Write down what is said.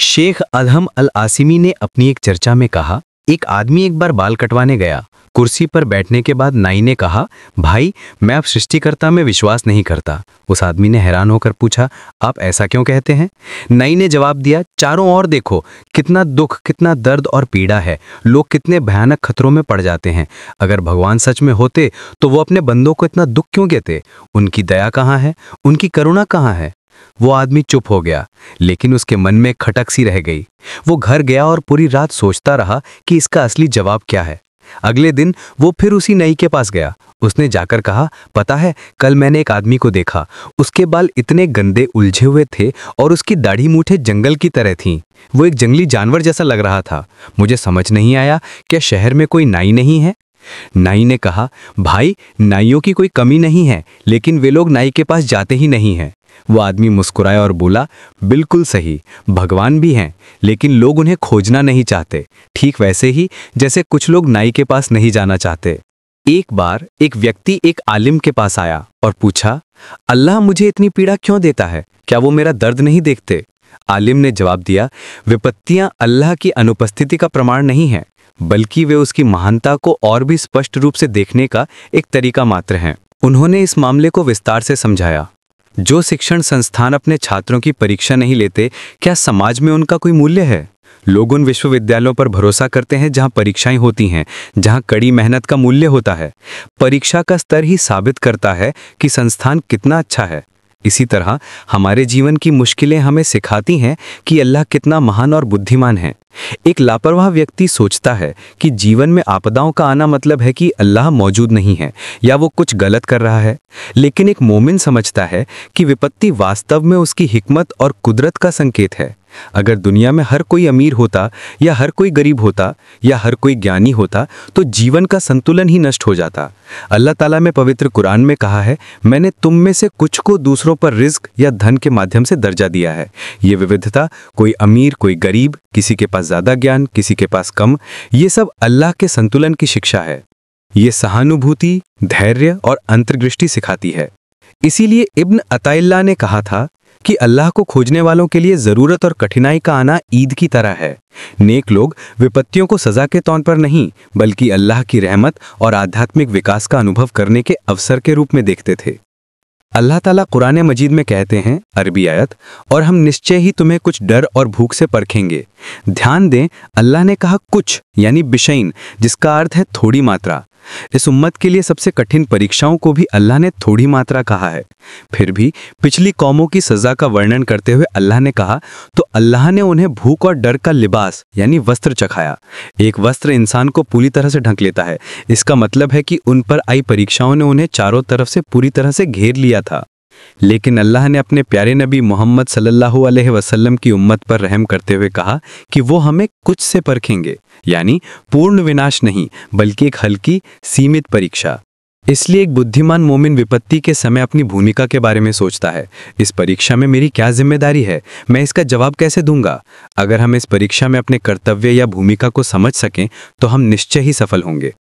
शेख अदहम अल आसिमी ने अपनी एक चर्चा में कहा, एक आदमी एक बार बाल कटवाने गया। कुर्सी पर बैठने के बाद नाई ने कहा, भाई मैं अब सृष्टिकर्ता में विश्वास नहीं करता। उस आदमी ने हैरान होकर पूछा, आप ऐसा क्यों कहते हैं? नाई ने जवाब दिया, चारों ओर देखो, कितना दुख, कितना दर्द और पीड़ा है। लोग कितने भयानक खतरों में पड़ जाते हैं। अगर भगवान सच में होते तो वो अपने बंदों को इतना दुख क्यों देते? उनकी दया कहाँ है? उनकी करुणा कहाँ है? वो आदमी चुप हो गया, लेकिन उसके मन में खटक सी रह गई। वो घर गया और पूरी रात सोचता रहा कि इसका असली जवाब क्या है। अगले दिन वो फिर उसी नई के पास गया। उसने जाकर कहा, पता है, कल मैंने एक आदमी को देखा। उसके बाल इतने गंदे उलझे हुए थे और उसकी दाढ़ी मूठे जंगल की तरह थी। वो एक जंगली जानवर जैसा लग रहा था। मुझे समझ नहीं आया, क्या शहर में कोई नाई नहीं है? नाई ने कहा, भाई नाइयों की कोई कमी नहीं है, लेकिन वे लोग नाई के पास जाते ही नहीं हैं। वो आदमी मुस्कुराया और बोला, बिल्कुल सही, भगवान भी हैं, लेकिन लोग उन्हें खोजना नहीं चाहते। ठीक वैसे ही जैसे कुछ लोग नाई के पास नहीं जाना चाहते। एक बार एक व्यक्ति एक आलिम के पास आया और पूछा, अल्लाह मुझे इतनी पीड़ा क्यों देता है? क्या वो मेरा दर्द नहीं देखते? आलिम ने जवाब दिया, विपत्तियां अल्लाह की अनुपस्थिति का प्रमाण नहीं है, बल्कि वे उसकी महानता को और भी स्पष्ट रूप से देखने का एक तरीका मात्र हैं। उन्होंने इस मामले को विस्तार से समझाया। जो शिक्षण संस्थान अपने छात्रों की परीक्षा नहीं लेते, क्या समाज में उनका कोई मूल्य है? लोग उन विश्वविद्यालयों पर भरोसा करते हैं जहां परीक्षाएं होती हैं, जहां कड़ी मेहनत का मूल्य होता है। परीक्षा का स्तर ही साबित करता है कि संस्थान कितना अच्छा है। इसी तरह हमारे जीवन की मुश्किलें हमें सिखाती हैं कि अल्लाह कितना महान और बुद्धिमान है। एक लापरवाह व्यक्ति सोचता है कि जीवन में आपदाओं का आना मतलब है कि अल्लाह मौजूद नहीं है या वो कुछ गलत कर रहा है। लेकिन एक मोमिन समझता है कि विपत्ति वास्तव में उसकी हिकमत और कुदरत का संकेत है। अगर दुनिया में हर कोई अमीर होता या हर कोई गरीब होता या हर कोई ज्ञानी होता तो जीवन का संतुलन ही नष्ट हो जाता। अल्लाह ताला में पवित्र कुरान में कहा है, मैंने तुम में से कुछ को दूसरों पर रिज्क या धन के माध्यम से दर्जा दिया है। ये विविधता, कोई अमीर कोई गरीब, किसी के पास ज्यादा ज्ञान किसी के पास कम, ये सब अल्लाह के संतुलन की शिक्षा है। ये सहानुभूति, धैर्य और अंतर्दृष्टि सिखाती है। इसीलिए इब्न अताइल्लाह ने कहा था कि अल्लाह को खोजने वालों के लिए जरूरत और कठिनाई का आना ईद की तरह है। नेक लोग विपत्तियों को सजा के तौर पर नहीं, बल्कि अल्लाह की रहमत और आध्यात्मिक विकास का अनुभव करने के अवसर के रूप में देखते थे। अल्लाह ताला कुरान मजीद में कहते हैं, अरबी आयत, और हम निश्चय ही तुम्हें कुछ डर और भूख से परखेंगे। ध्यान दें, अल्लाह ने कहा कुछ, यानी बिशैन, जिसका अर्थ है थोड़ी मात्रा। इस उम्मत के लिए सबसे कठिन परीक्षाओं को भी अल्लाह ने थोड़ी मात्रा कहा है। फिर भी पिछली कौमों की सजा का वर्णन करते हुए अल्लाह ने कहा, तो अल्लाह ने उन्हें भूख और डर का लिबास यानी वस्त्र चखाया। एक वस्त्र इंसान को पूरी तरह से ढक लेता है। इसका मतलब है कि उन पर आई परीक्षाओं ने उन्हें चारों तरफ से पूरी तरह से घेर लिया था। लेकिन अल्लाह ने अपने प्यारे नबी मोहम्मद सल्लल्लाहु अलैहि वसल्लम की उम्मत पर रहम करते हुए कहा कि वो हमें कुछ से परखेंगे, यानी पूर्ण विनाश नहीं, बल्कि एक हल्की सीमित परीक्षा। इसलिए एक बुद्धिमान मोमिन विपत्ति के समय अपनी भूमिका के बारे में सोचता है। इस परीक्षा में मेरी क्या जिम्मेदारी है? मैं इसका जवाब कैसे दूंगा? अगर हम इस परीक्षा में अपने कर्तव्य या भूमिका को समझ सकें तो हम निश्चय ही सफल होंगे।